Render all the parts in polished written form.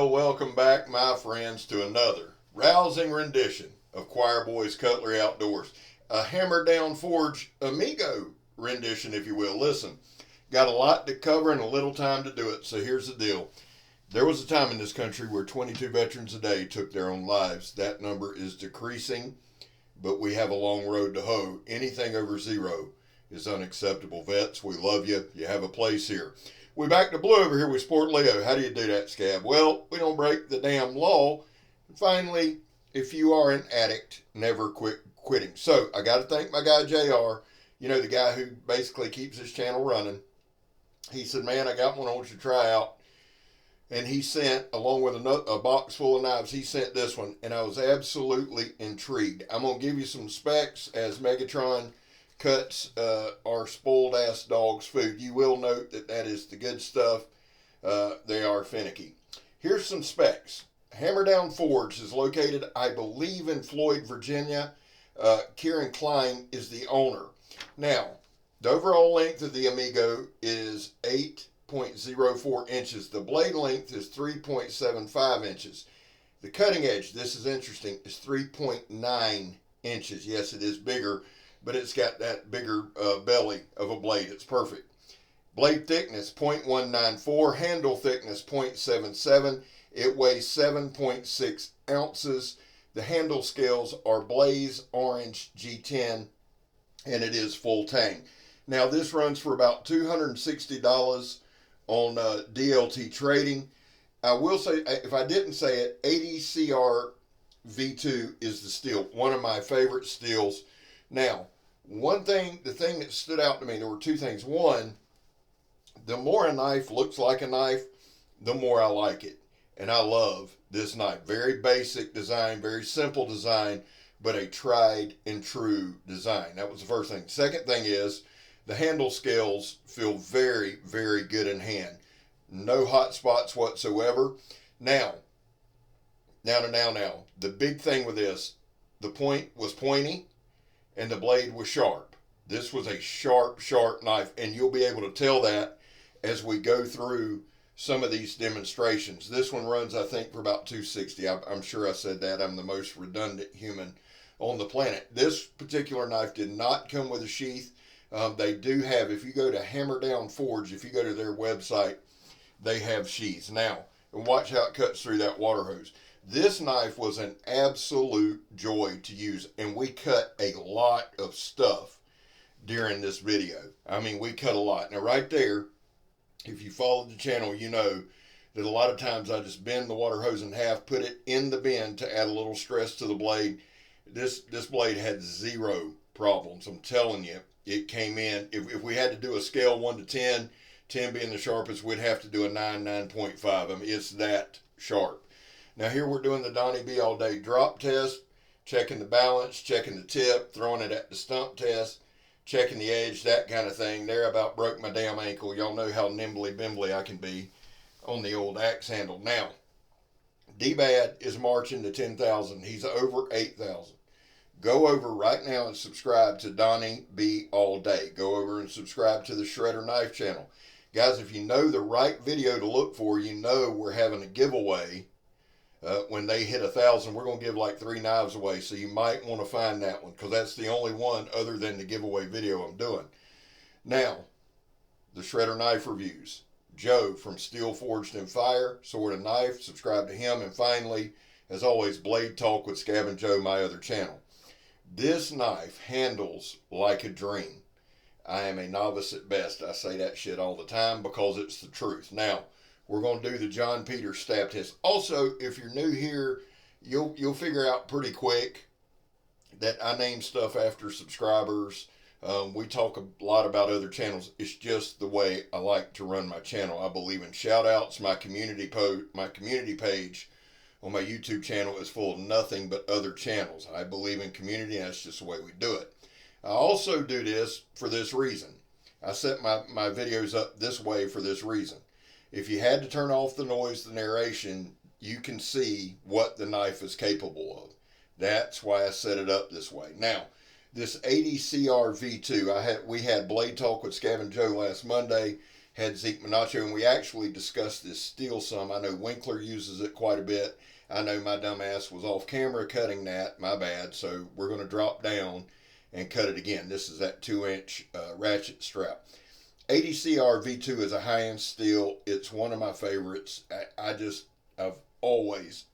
Well, welcome back, my friends, to another rousing rendition of Choir Boys Cutlery Outdoors. A hammer down forge Amigo rendition, if you will. Listen, got a lot to cover and a little time to do it, so here's the deal. There was a time in this country where 22 veterans a day took their own lives. That number is decreasing, but we have a long road to hoe. Anything over zero is unacceptable. Vets, we love you. You have a place here. We back to blue over here with Sport Leo. How do you do that, Scab? Well, we don't break the damn law. And finally, if you are an addict, never quit quitting. So, I got to thank my guy, JR, the guy who basically keeps his channel running. He said, man, I got one I want you to try out. And he sent, along with a box full of knives, he sent this one. And I was absolutely intrigued. I'm going to give you some specs as Megatron cuts our spoiled ass dog's food. You will note that that is the good stuff. They are finicky. Here's some specs. Hammer Down Forge is located, I believe, in Floyd, Virginia. Kieran Klein is the owner. Now, the overall length of the Amigo is 8.04 inches. The blade length is 3.75 inches. The cutting edge, this is interesting, is 3.9 inches. Yes, it is bigger, but it's got that bigger belly of a blade. It's perfect. Blade thickness 0.194, handle thickness 0.77. It weighs 7.6 ounces. The handle scales are Blaze Orange G10, and it is full tang. Now this runs for about $260 on DLT Trading. I will say, if I didn't say it, 80CR V2 is the steel, one of my favorite steels. Now, the thing that stood out to me, there were two things. One, the more a knife looks like a knife, the more I like it. And I love this knife. Very basic design, very simple design, but a tried and true design. That was the first thing. Second thing is, the handle scales feel very, very good in hand. No hot spots whatsoever. Now. The big thing with this, the point was pointy and the blade was sharp. This was a sharp knife, and you'll be able to tell that as we go through some of these demonstrations. This one runs, I think, for about $260. I'm sure I said that. I'm the most redundant human on the planet. This particular knife did not come with a sheath. They do have, if you go to Hammer Down Forge, if you go to their website, they have sheaths. Now, and watch how it cuts through that water hose. This knife was an absolute joy to use, and we cut a lot of stuff during this video. I mean, we cut a lot. Now, right there, if you followed the channel, you know that a lot of times I just bend the water hose in half, put it in the bend to add a little stress to the blade. This blade had zero problems. I'm telling you, it came in. If we had to do a scale 1 to 10, 10 being the sharpest, we'd have to do a 9, 9.5. I mean, it's that sharp. Now here we're doing the Donnie B All-day drop test, checking the balance, checking the tip, throwing it at the stump test, checking the edge, that kind of thing. There, about broke my damn ankle. Y'all know how nimbly-bimbly I can be on the old axe handle. Now, D-Bad is marching to 10,000. He's over 8,000. Go over right now and subscribe to Donnie B All-day. Go over and subscribe to the Shredder Knife channel. Guys, if you know the right video to look for, you know we're having a giveaway. When they hit 1,000, we're going to give like 3 knives away. So you might want to find that one, because that's the only one other than the giveaway video I'm doing. Now, the Shredder Knife reviews. Joe from Steel Forged in Fire, Sword and Knife. Subscribe to him. And finally, as always, Blade Talk with Scab and Joe, my other channel. This knife handles like a dream. I am a novice at best. I say that shit all the time because it's the truth. Now, we're going to do the John Peters stab test. Also, if you're new here, you'll figure out pretty quick that I name stuff after subscribers. We talk a lot about other channels. It's just the way I like to run my channel. I believe in shout outs. My community page on my YouTube channel is full of nothing but other channels. I believe in community, and that's just the way we do it. I also do this for this reason. I set my videos up this way for this reason. If you had to turn off the noise, the narration, you can see what the knife is capable of. That's why I set it up this way. Now, this 80CR V2, we had Blade Talk with Scab and Joe last Monday. had Zeke Minacho, and we actually discussed this steel some. I know Winkler uses it quite a bit. I know my dumb ass was off camera cutting that, my bad, so we're going to drop down and cut it again. This is that 2-inch ratchet strap. ADCR V2 is a high-end steel. It's one of my favorites. I've always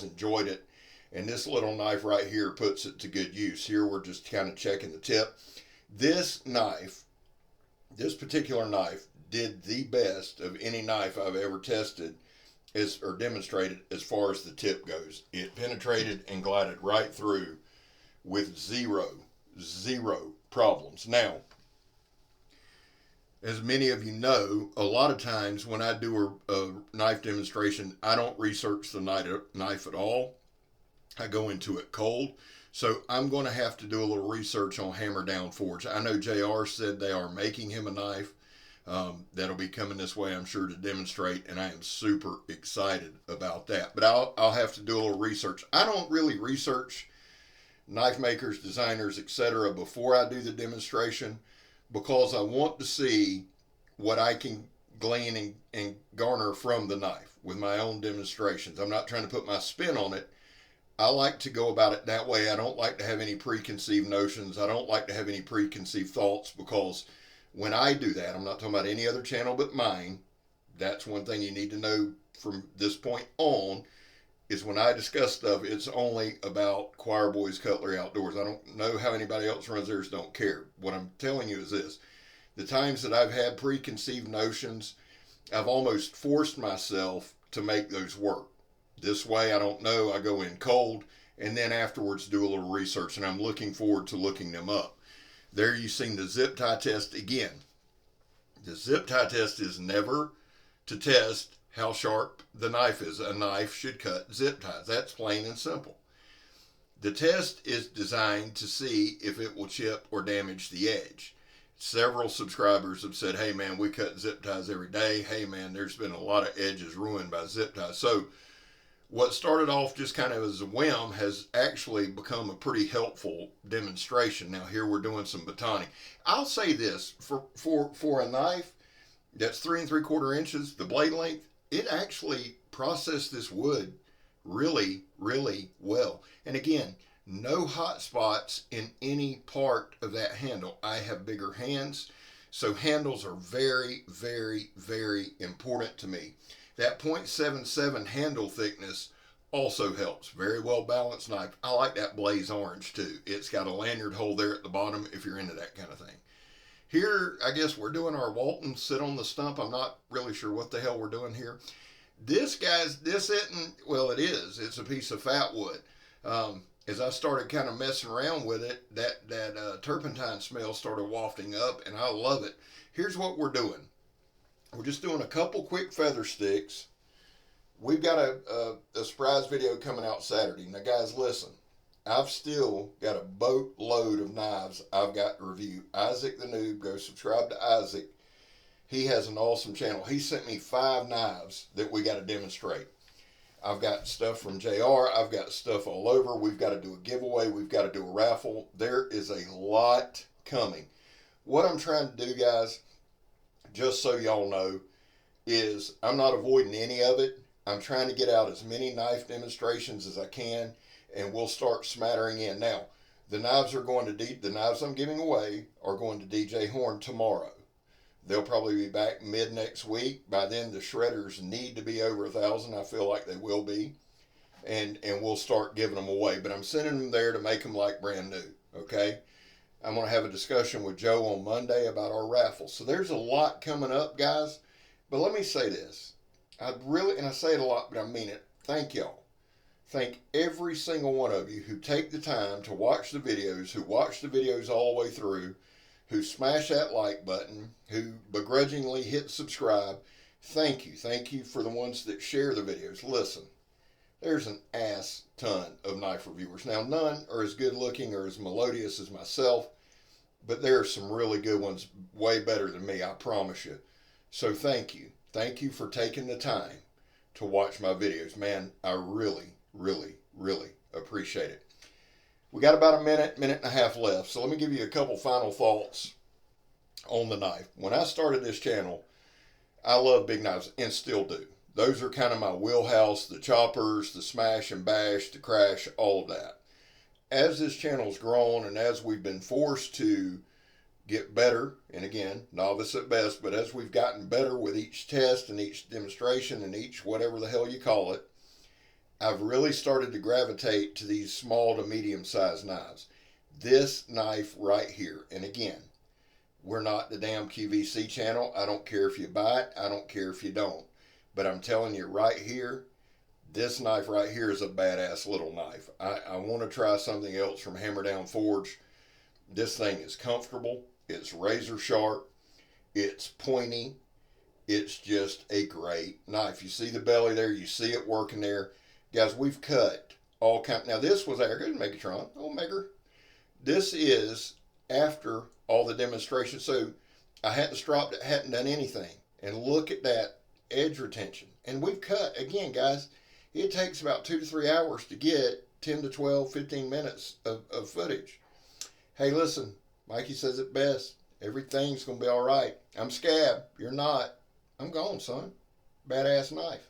enjoyed it. And this little knife right here puts it to good use. Here we're just kind of checking the tip. This knife, this particular knife, did the best of any knife I've ever tested or demonstrated as far as the tip goes. It penetrated and glided right through with zero problems. Now, as many of you know, a lot of times when I do a knife demonstration, I don't research the knife at all. I go into it cold. So I'm going to have to do a little research on Hammer Down Forge. I know JR said they are making him a knife. That'll be coming this way, I'm sure, to demonstrate, and I am super excited about that. But I'll have to do a little research. I don't really research knife makers, designers, etc. before I do the demonstration, because I want to see what I can glean and garner from the knife with my own demonstrations. I'm not trying to put my spin on it. I like to go about it that way. I don't like to have any preconceived notions. I don't like to have any preconceived thoughts, because when I do that, I'm not talking about any other channel but mine. That's one thing you need to know from this point on, is when I discuss stuff, it's only about Choir Boys Cutlery Outdoors. I don't know how anybody else runs theirs, don't care. What I'm telling you is this. The times that I've had preconceived notions, I've almost forced myself to make those work. This way, I don't know, I go in cold, and then afterwards do a little research, and I'm looking forward to looking them up. There you've seen the zip tie test again. The zip tie test is never to test how sharp the knife is. A knife should cut zip ties. That's plain and simple. The test is designed to see if it will chip or damage the edge. Several subscribers have said, hey man, we cut zip ties every day. Hey man, there's been a lot of edges ruined by zip ties. So what started off just kind of as a whim has actually become a pretty helpful demonstration. Now here we're doing some batoning. I'll say this, for a knife that's 3 3/4 inches, the blade length, it actually processed this wood really well. And again, no hot spots in any part of that handle. I have bigger hands, so handles are very important to me. That .77 handle thickness also helps. Very well balanced knife. I like that blaze orange too. It's got a lanyard hole there at the bottom if you're into that kind of thing. Here, I guess we're doing our Walton sit on the stump. I'm not really sure what the hell we're doing here. This isn't, well, it is. It's a piece of fat wood. As I started kind of messing around with it, that turpentine smell started wafting up, and I love it. Here's what we're doing. We're just doing a couple quick feather sticks. We've got a surprise video coming out Saturday. Now, guys, listen. I've still got a boatload of knives I've got to review. Isaac the Noob, go subscribe to Isaac. He has an awesome channel. He sent me 5 knives that we got to demonstrate. I've got stuff from JR. I've got stuff all over. We've got to do a giveaway. We've got to do a raffle. There is a lot coming. What I'm trying to do, guys, just so y'all know, is I'm not avoiding any of it. I'm trying to get out as many knife demonstrations as I can, and we'll start smattering in. Now, the knives I'm giving away are going to DJ Horn tomorrow. They'll probably be back mid next week. By then, the shredders need to be over 1,000. I feel like they will be, and we'll start giving them away. But I'm sending them there to make them like brand new. Okay. I'm going to have a discussion with Joe on Monday about our raffle. So there's a lot coming up, guys. But let me say this. And I say it a lot, but I mean it. Thank y'all. Thank every single one of you who take the time to watch the videos, who watch the videos all the way through, who smash that like button, who begrudgingly hit subscribe. Thank you. Thank you for the ones that share the videos. Listen, there's an ass ton of knife reviewers. Now, none are as good looking or as melodious as myself, but there are some really good ones, way better than me, I promise you. So thank you. Thank you for taking the time to watch my videos. Man, I really appreciate it. We got about a minute and a half left, so let me give you a couple final thoughts on the knife. When I started this channel, I love big knives and still do. Those are kind of my wheelhouse, the choppers, the smash and bash, the crash, all of that. As this channel's grown and as we've been forced to get better, and again, novice at best, but as we've gotten better with each test and each demonstration and each whatever the hell you call it, I've really started to gravitate to these small to medium sized knives. This knife right here, and again, we're not the damn QVC channel. I don't care if you buy it. I don't care if you don't. But I'm telling you right here, this knife right here is a badass little knife. I want to try something else from Hammer Down Forge. This thing is comfortable. It's razor sharp. It's pointy. It's just a great knife. You see the belly there. You see it working there. Guys, we've cut all kind. Now this was our good Megatron. Oh, Megger. This is after all the demonstrations. So I hadn't stropped it, hadn't done anything. And look at that edge retention. And we've cut, again, guys, it takes about 2 to 3 hours to get 10 to 12, 15 minutes of footage. Hey, listen, Mikey says it best. Everything's going to be all right. I'm Scab. You're not. I'm gone, son. Badass knife.